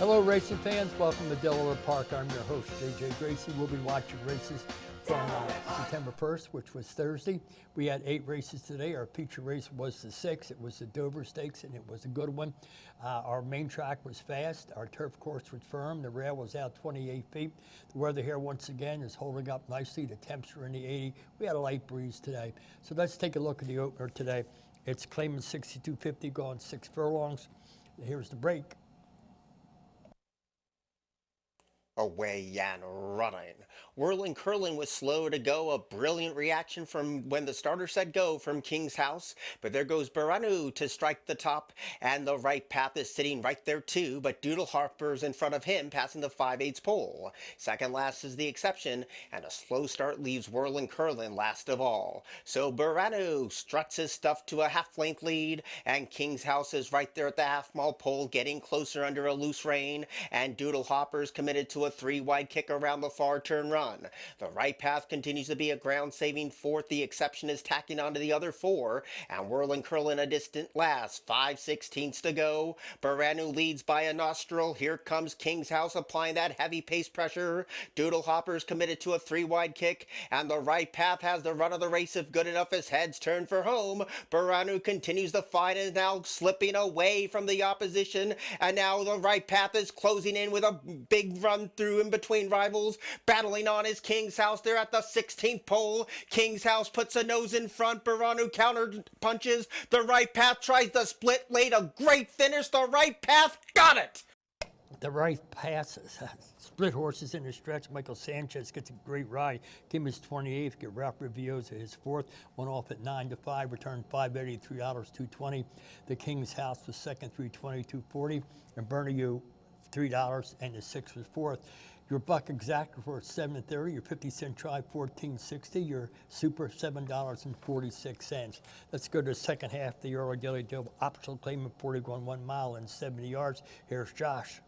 Hello, racing fans. Welcome to Delaware Park. I'm your host, JJ Gracie. We'll be watching races from September 1st, which was Thursday. We had 8 races today. Our feature race was the 6th. It was the Dover Stakes, and it was a good one. Our main track was fast. Our turf course was firm. The rail was out 28 feet. The weather here, once again, is holding up nicely. The temps are in the 80. We had a light breeze today. So let's take a look at the opener today. It's claiming 62.50, going 6 furlongs. Here's the break. Away and running. Whirling Curling was slow to go, a brilliant reaction from when the starter said go from King's House, but there goes Baranu to strike the top, and the right path is sitting right there too, but Doodle Harper's in front of him, passing the 5/8 pole. Second last is the exception, and a slow start leaves Whirling Curling last of all. So Baranu struts his stuff to a half-length lead, and King's House is right there at the half-mile pole, getting closer under a loose rein, and Doodle Hopper's committed to a 3-wide kick around the far turn run. The right path continues to be a ground-saving fourth. The exception is tacking onto the other 4, and Whirling Curling a distant last. 5/16 to go. Baranu leads by a nostril. Here comes King's House applying that heavy pace pressure. Doodle Hopper's committed to a 3-wide kick, and the right path has the run of the race if good enough as heads turn for home. Baranu continues the fight and is now slipping away from the opposition, and now the right path is closing in with a big run through in between rivals. Battling on is King's House. They're at the 16th pole. King's House puts a nose in front. Baranu counter punches. The right path tries the split late. A great finish. The right path got it. The right pass, split horses in the stretch. Michael Sanchez gets a great ride. Give him his 28th. Get Ralph Riviosa his 4th. Went off at 9-5. Returned $5.80, $3, $2.20. The King's House was second, $3.20, $2.40. And Bernayou, $3, and the 6 was 4th. Your buck exact for $7.30. Your 50-cent try, $14.60. Your super, $7.46. Let's go to the second half of the early daily deal. Optional claimant 40 going 1 mile and 70 yards. Here's Josh.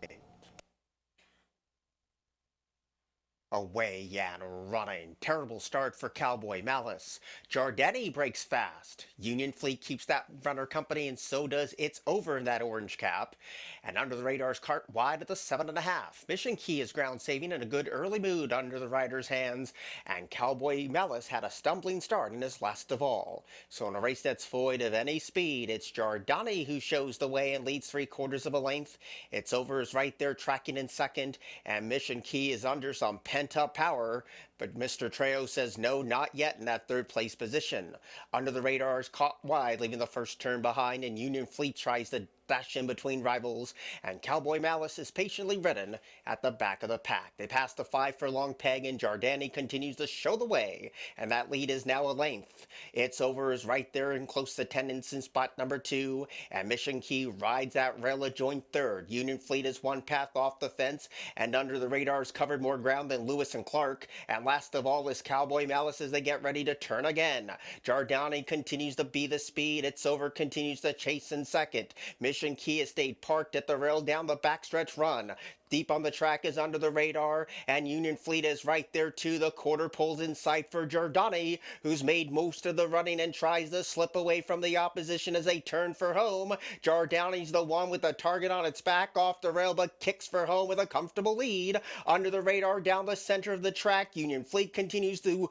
Away and running. Terrible start for Cowboy Malice. Jardini breaks fast. Union Fleet keeps that runner company, and so does It's Over in that orange cap. And Under the Radar's cart wide at the 7.5. Mission Key is ground saving in a good early mood under the rider's hands, and Cowboy Malice had a stumbling start in his last of all. So in a race that's void of any speed, it's Jardini who shows the way and leads 3/4 of a length. It's Over is right there tracking in second, and Mission Key is under some pent-up power, but Mr. Trejo says no, not yet in that 3rd place position. Under the Radar is caught wide, leaving the first turn behind, and Union Fleet tries to dash in between rivals, and Cowboy Malice is patiently ridden at the back of the pack. They pass the 5 furlong peg, and Jardini continues to show the way, and that lead is now a length. It's Over is right there in close attendance in spot number 2, and Mission Key rides that rail a joint 3rd. Union Fleet is 1 path off the fence, and Under the Radar's covered more ground than Lewis and Clark, and last of all is Cowboy Malice as they get ready to turn again. Jardini continues to be the speed. It's Over continues to chase in second. Mission Key has stayed parked at the rail down the backstretch run. Deep on the track is Under the Radar, and Union Fleet is right there too. The quarter pole's in sight for Jardini, who's made most of the running and tries to slip away from the opposition as they turn for home. Jardini's the one with the target on its back off the rail, but kicks for home with a comfortable lead. Under the Radar down the center of the track. Union Fleet continues to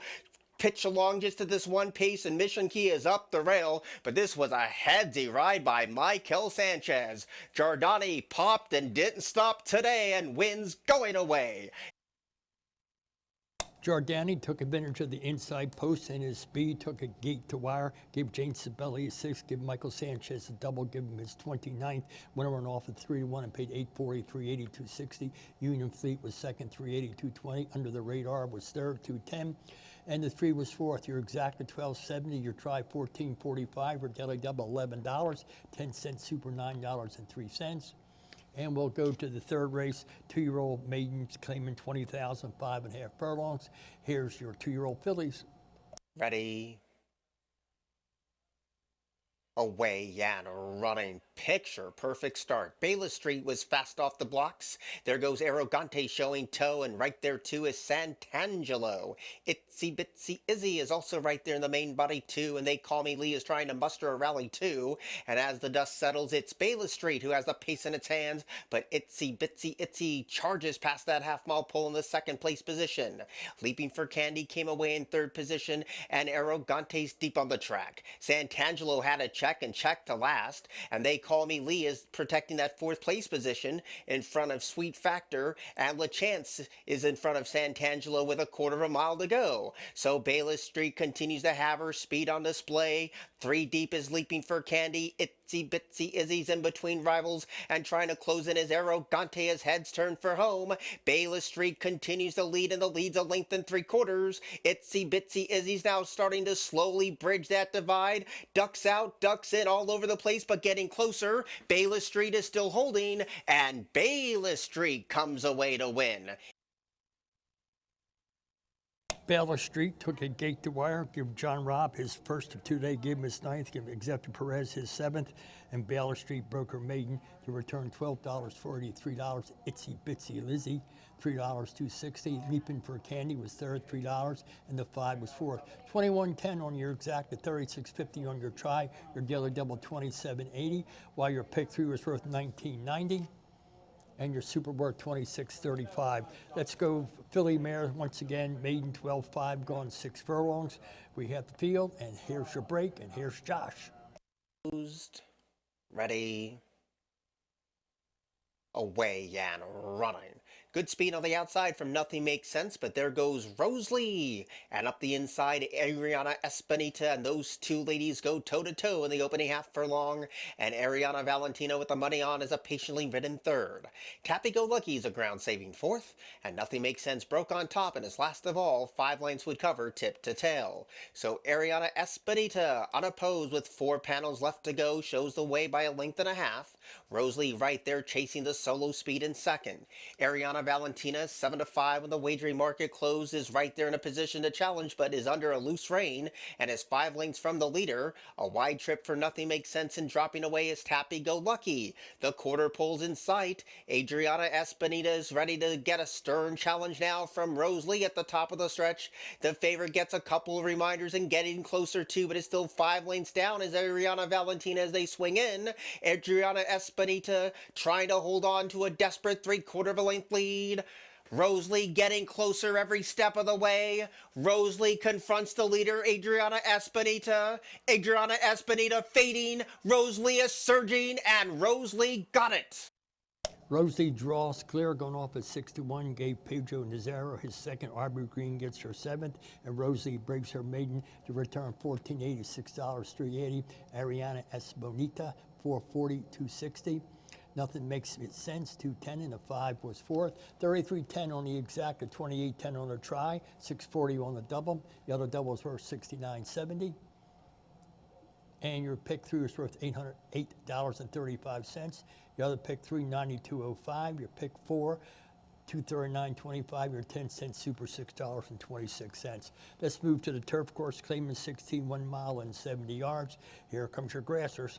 pitch along just at this one pace, and Mission Key is up the rail, but this was a headsy ride by Michael Sanchez. Jardini popped and didn't stop today and wins going away. Jardini took advantage of the inside post, and his speed took a gate to wire, gave James Sabelli a 6, give Michael Sanchez a double, give him his 29th. Winner went off at 3-1 and paid $840, $380, $260. Union Fleet was second, $380, $220. Under the Radar was third, $210. And the 3 was 4th. Your exact at $12.70. Your try $14.45. Your daily double $11. 10-cent super $9.03. And we'll go to the 3rd race. 2-year-old maidens claiming 20,000, 5.5 furlongs. Here's your 2-year-old fillies. Ready. Away and running. Picture perfect start. Bayless Street was fast off the blocks. There goes Arrogante showing toe, and right there too is Santangelo. Itsy Bitsy Izzy is also right there in the main body too, and They Call Me Lee is trying to muster a rally too. And as the dust settles, it's Bayless Street who has the pace in its hands, but Itsy Bitsy Itsy charges past that half-mile pole in the second place position. Leaping for Candy came away in third position, and Arrogante's deep on the track. Santangelo had a check and check to last, and They Call Me Lee is protecting that fourth place position in front of Sweet Factor, and LaChance is in front of Santangelo with a quarter of a mile to go. So Bayless Street continues to have her speed on display. Three deep is Leaping for Candy. Itsy Bitsy Izzy's in between rivals and trying to close in as Arrogante as heads turn for home. Bayless Street continues to lead, and the lead's a length and three quarters. Itsy Bitsy Izzy's now starting to slowly bridge that divide. Ducks out, ducks in, all over the place, but getting closer. Bayless Street is still holding, and Bayless Street comes away to win. Baylor Street took a gate to wire, give John Robb his first of 2 day, gave him his ninth, give Executive Perez his seventh, and Baylor Street broke her maiden to return $12 for $83. Itsy Bitsy Lizzie, $3.260. Leaping for Candy was third, $3, and the 5 was fourth. 21.10 on your exact, at 36.50 on your try. Your daily double 27.80, while your pick 3 was worth 19.90. And your super worth 26.35. Let's go Philly Mare once again, maiden 12.5, gone 6 furlongs. We have the field, and here's your break, and here's Josh. Ready, away and running. Good speed on the outside from Nothing Makes Sense, but there goes Rosalie. And up the inside, Ariana Espinita, and those two ladies go toe-to-toe in the opening half furlong. And Ariana Valentina with the money on is a patiently ridden third. Tappy Go Lucky is a ground-saving fourth, and Nothing Makes Sense broke on top, and is last of all, 5 lengths would cover tip to tail. So Ariana Espinita, unopposed with 4 panels left to go, shows the way by a length and a half. Rosalie right there chasing the solo speed in second. Ariana Valentina, 7-5 when the wagering market closed, is right there in a position to challenge, but is under a loose rein and is 5 lengths from the leader. A wide trip for Nothing Makes Sense, and dropping away is Tappy Go Lucky. The quarter pole's in sight. Adriana Espinita is ready to get a stern challenge now from Rosalie at the top of the stretch. The favorite gets a couple of reminders and getting closer too, but is still 5 lengths down as Ariana Valentina as they swing in. Adriana Espinita trying to hold on to a desperate 3/4 of a length lead. Rosalie getting closer every step of the way. Rosalie confronts the leader, Adriana Espinita. Adriana Espinita fading. Rosalie is surging, and Rosalie got it. Rosalie draws clear, going off at 6-1, gave Pedro Nazaro his second. Aubrey Green gets her seventh, and Rosalie breaks her maiden to return $14.80, $6, $3.80. Ariana Espinita, $4.40, $2.60. Nothing Makes Sense, 2.10, and a 5 was fourth. 33.10 on the exact, a 28.10 on the try, 6.40 on the double. The other doubles were 69.70. And your pick 3 was worth $808.35. Your other pick 3, $92.05. Your pick 4, $239.25. Your 10-cent super, $6.26. Let's move to the turf course. Claiming 16, 1 mile and 70 yards. Here comes your grassers.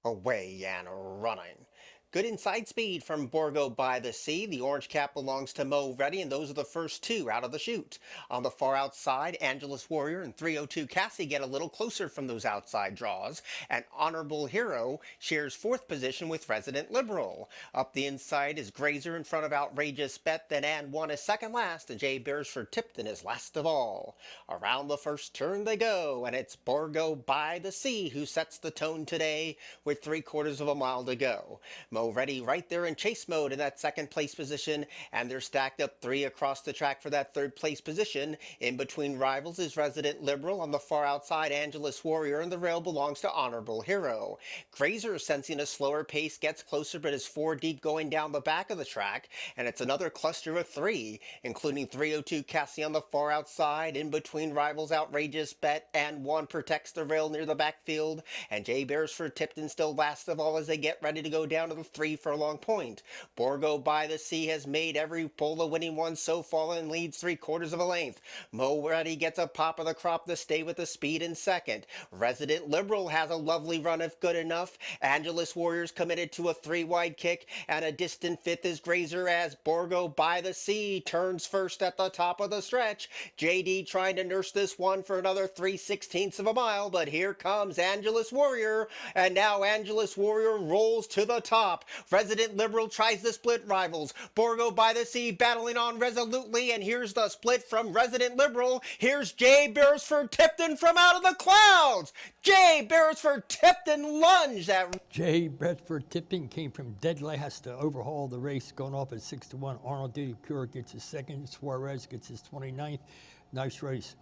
Away and running. Good inside speed from Borgo by the Sea. The orange cap belongs to Mo Reddy, and those are the first 2 out of the chute. On the far outside, Angelus Warrior and 302 Cassie get a little closer from those outside draws, and Honorable Hero shares 4th position with Resident Liberal. Up the inside is Grazer in front of Outrageous Bet, then Ann 1 is second last, and Jay Beresford Tipton is last of all. Around the first turn they go, and it's Borgo by the Sea who sets the tone today with 3/4 of a mile to go. Mo Reddy right there in chase mode in that second place position, and they're stacked up 3 across the track for that 3rd place position. In between rivals is Resident Liberal. On the far outside, Angelus Warrior, and the rail belongs to Honorable Hero. Grazer, sensing a slower pace, gets closer, but is 4 deep going down the back of the track, and it's another cluster of 3, including 302 Cassie on the far outside. In between rivals, Outrageous Bet, and 1 protects the rail near the backfield, and Jay Beresford Tipton still last of all as they get ready to go down to the 3 furlong point. Borgo by the Sea has made every pole the winning one so far and leads 3/4 of a length. Mo Ready gets a pop of the crop to stay with the speed in second. Resident Liberal has a lovely run if good enough. Angelus Warriors committed to a 3-wide kick, and a distant fifth is Grazer as Borgo by the Sea turns first at the top of the stretch. JD trying to nurse this one for another 3/16 of a mile, but here comes Angelus Warrior, and now Angelus Warrior rolls to the top. Resident Liberal tries to split rivals. Borgo by the Sea battling on resolutely, and here's the split from Resident Liberal. Here's Jay Beresford Tipton from out of the clouds. Jay Beresford Tipton lunged at Jay Bedford Tipton came from dead last to overhaul the race, going off at 6-1. Arnold Duty Pure gets his second. Suarez gets his 29th. Nice race.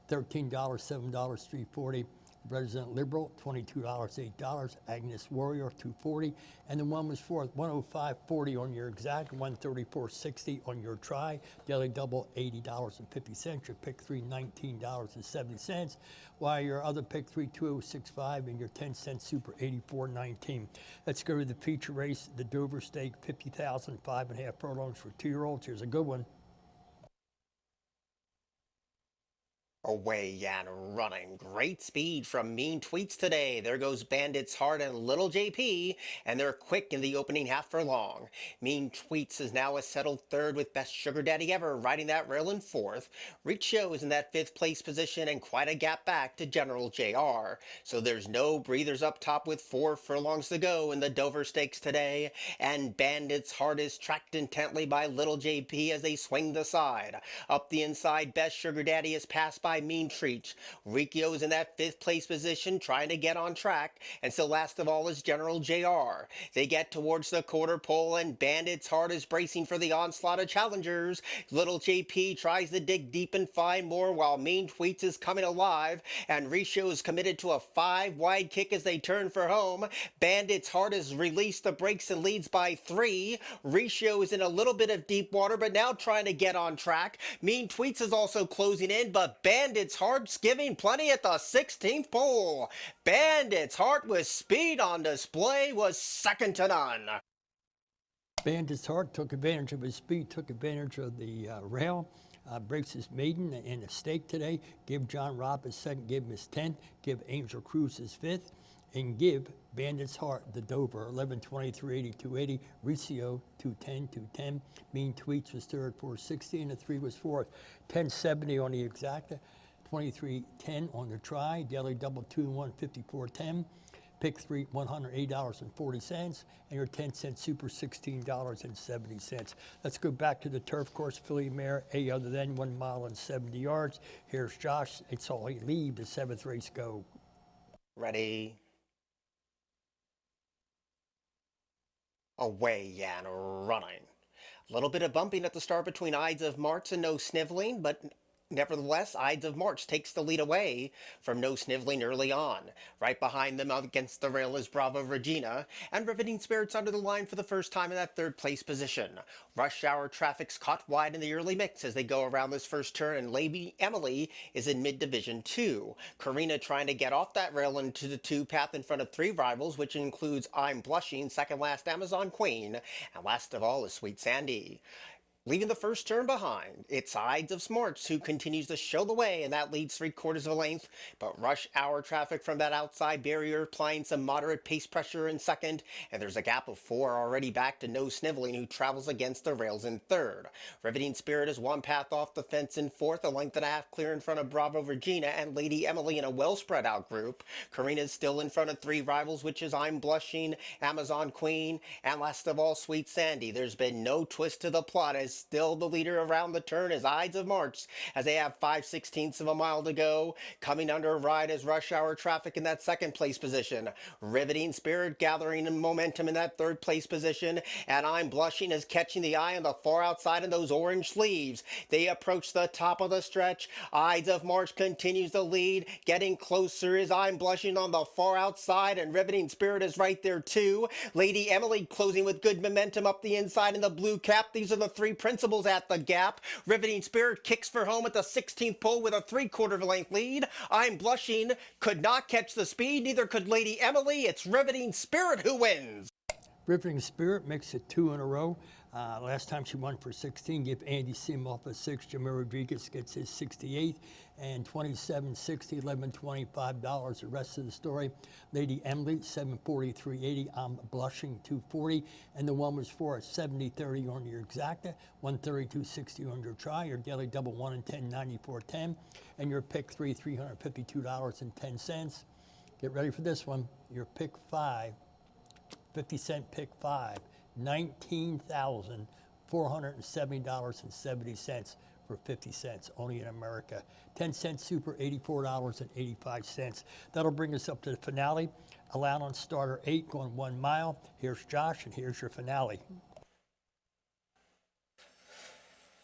$13, $7, $3.40. Resident Liberal, $22, $8. Agnes Warrior, $2.40. And the one was fourth, $105.40 on your exact, $134.60 on your try. Daily double, $80.50. Your pick three, $19.70. While your other pick three, $206.05, and your 10-cent super, $84.19. Let's go to the feature race, the Dover Stake, 50,000, 5.5 furlongs for 2-year-olds. Here's a good one. Away and running. Great speed from Mean Tweets today. There goes Bandit's Heart and Little JP, and they're quick in the opening half furlong. Mean Tweets is now a settled third with Best Sugar Daddy Ever riding that rail in fourth. Riccio is in that 5th place position and quite a gap back to General JR. So there's no breathers up top with 4 furlongs to go in the Dover Stakes today, and Bandit's Heart is tracked intently by Little JP as they swing the side. Up the inside, Best Sugar Daddy is passed by Mean Treats. Riccio is in that 5th place position trying to get on track, and so last of all is General JR. They get towards the quarter pole, and Bandit's Heart is bracing for the onslaught of challengers. Little JP tries to dig deep and find more while Mean Tweets is coming alive, and Riccio is committed to a 5-wide kick as they turn for home. Bandit's Heart has released the brakes and leads by 3. Riccio is in a little bit of deep water, but now trying to get on track. Mean Tweets is also closing in, but Bandit's Heart's giving plenty at the 16th pole. Bandit's Heart with speed on display was second to none. Bandit's Heart took advantage of his speed, took advantage of the rail. Breaks his maiden in a stake today. Give John Robb his second, give him his 10th, give Angel Cruz his 5th, and give Bandit's Heart the Dover 11-23-80, 280, Riccio 210, 210. Mean Tweets was third, 460, and the 3 was fourth. 1070 on the exacta, 2310 on the try. Daily double 2-1, 54.10. Pick 3, $108.40, and your 10-cent super, $16.70. Let's go back to the turf course, filly mare, A other than 1 mile and 70 yards. Here's Josh. It's all he leave. The 7th race go. Ready. Away and running. A little bit of bumping at the start between Ides of March and No Sniveling, but nevertheless, Ides of March takes the lead away from No Sniveling early on. Right behind them against the rail is Bravo Regina, and Riveting Spirits under the line for the first time in that 3rd place position. Rush Hour Traffic's caught wide in the early mix as they go around this first turn, and Lady Emily is in mid-division 2. Karina trying to get off that rail into the 2 path in front of 3 rivals, which includes I'm Blushing, second last Amazon Queen, and last of all is Sweet Sandy. Leaving the first turn behind, it's Ides of Smarts who continues to show the way, and that leads 3/4 of a length, but Rush Hour Traffic from that outside barrier applying some moderate pace pressure in second, and there's a gap of 4 already back to No Sniveling, who travels against the rails in third. Riveting Spirit is 1 path off the fence in fourth, a length and a half clear in front of Bravo Regina and Lady Emily in a well spread out group. Karina's still in front of 3 rivals, which is I'm Blushing, Amazon Queen, and last of all Sweet Sandy. There's been no twist to the plot as still the leader around the turn is Ides of March as they have 5/16 of a mile to go. Coming under a ride is Rush Hour Traffic in that 2nd place position. Riveting Spirit gathering momentum in that 3rd place position, and I'm Blushing is catching the eye on the far outside in those orange sleeves. They approach the top of the stretch. Ides of March continues to lead. Getting closer is I'm Blushing on the far outside, and Riveting Spirit is right there too. Lady Emily closing with good momentum up the inside in the blue cap. These are the 3 principals at the gap. Riveting Spirit kicks for home at the 16th pole with a 3/4 of a length lead. I'm Blushing could not catch the speed, neither could Lady Emily. It's Riveting Spirit who wins. Riveting Spirit makes it 2 in a row. Last time she won for 16. Give Andy Sim off a 6. Jimmy Rodriguez gets his 68th and 27.60, $11.25. The rest of the story, Lady Emily 743.80. I'm blushing 240, and the one was for a 70.30 on your exacta, 132.60 on your try. Your daily double 1 and 10, 94.10, and your pick 3, $352.10. Get ready for this one. Your pick 5. 50-cent pick 5, $19,470.70 for 50 cents, only in America. 10-cent super, $84.85. That'll bring us up to the finale. Allowed on starter 8, going 1 mile. Here's Josh, and here's your finale.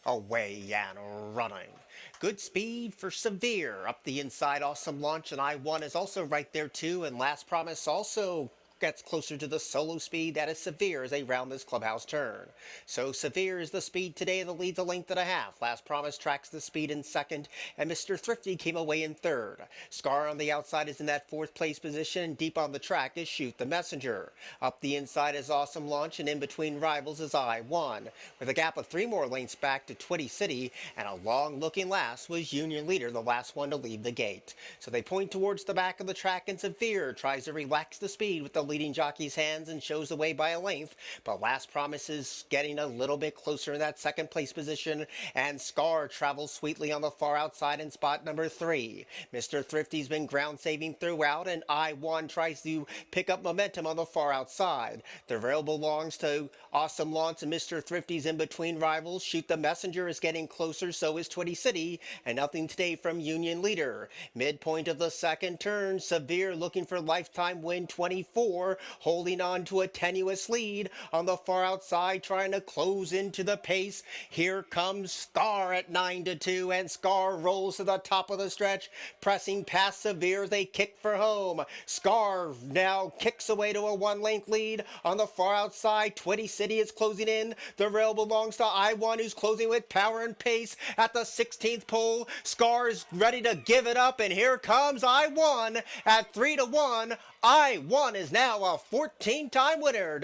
Away and running. Good speed for Severe. Up the inside, Awesome Launch, and I1 is also right there too. And Last Promise also gets closer to the solo speed that is Severe as they round this clubhouse turn. So Severe is the speed today that leads a length and a half. Last Promise tracks the speed in second, and Mr. Thrifty came away in third. Scar on the outside is in that 4th place position. Deep on the track is Shoot the Messenger. Up the inside is Awesome Launch, and in between rivals is I1, with a gap of 3 more lengths back to Twitty City, and a long-looking last was Union Leader, the last one to leave the gate. So they point towards the back of the track, and Severe tries to relax the speed with the leading jockey's hands and shows the way by a length, but Last Promise is getting a little bit closer in that 2nd place position, and Scar travels sweetly on the far outside in spot number 3. Mr. Thrifty's been ground saving throughout, and I1 tries to pick up momentum on the far outside. The rail belongs to Awesome Launch, and Mr. Thrifty's in between rivals. Shoot the Messenger is getting closer, so is Twitty City, and nothing today from Union Leader. Midpoint of the 2nd turn, Severe looking for lifetime win 24, holding on to a tenuous lead on the far outside, trying to close into the pace. Here comes Scar at 9-2, and Scar rolls to the top of the stretch, pressing past Severe. They kick for home. Scar now kicks away to a 1-length lead on the far outside. Twitty City is closing in. The rail belongs to I1, who's closing with power and pace at the 16th pole. Scar is ready to give it up, and here comes I1 at 3-1. I1 is now a 14-time winner.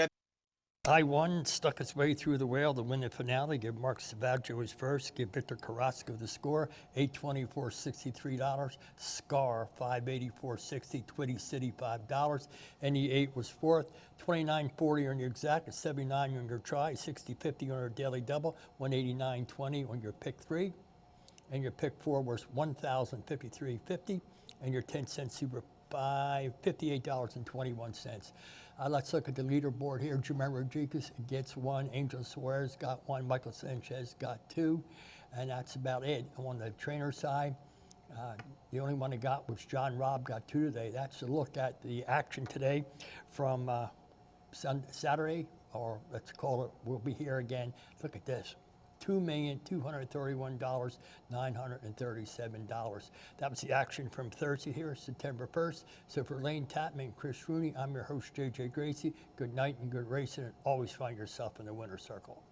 I1 stuck its way through the rail to win the finale. Give Mark Savaggio his first. Give Victor Carrasco the score. $824.63. Scar $584.60. Twitty City $5. NE8 was 4th. $29.40 on your exact. $79 on your try. $60.50 on your daily double. $189.20 on your pick 3. And your pick 4 was $1,053.50. And your 10-cent super $58.21. Let's look at the leaderboard here. Jimmy Rodriguez gets 1. Angel Suarez got 1. Michael Sanchez got 2. And that's about it. On the trainer side, the only one that got was John Robb, got 2 today. That's a look at the action today from Saturday, or let's call it, we'll be here again. Look at this. $2,231,937. That was the action from Thursday here, September 1st. So for Lane Tapman and Chris Rooney, I'm your host, JJ Gracie. Good night and good racing, and always find yourself in the winner's circle.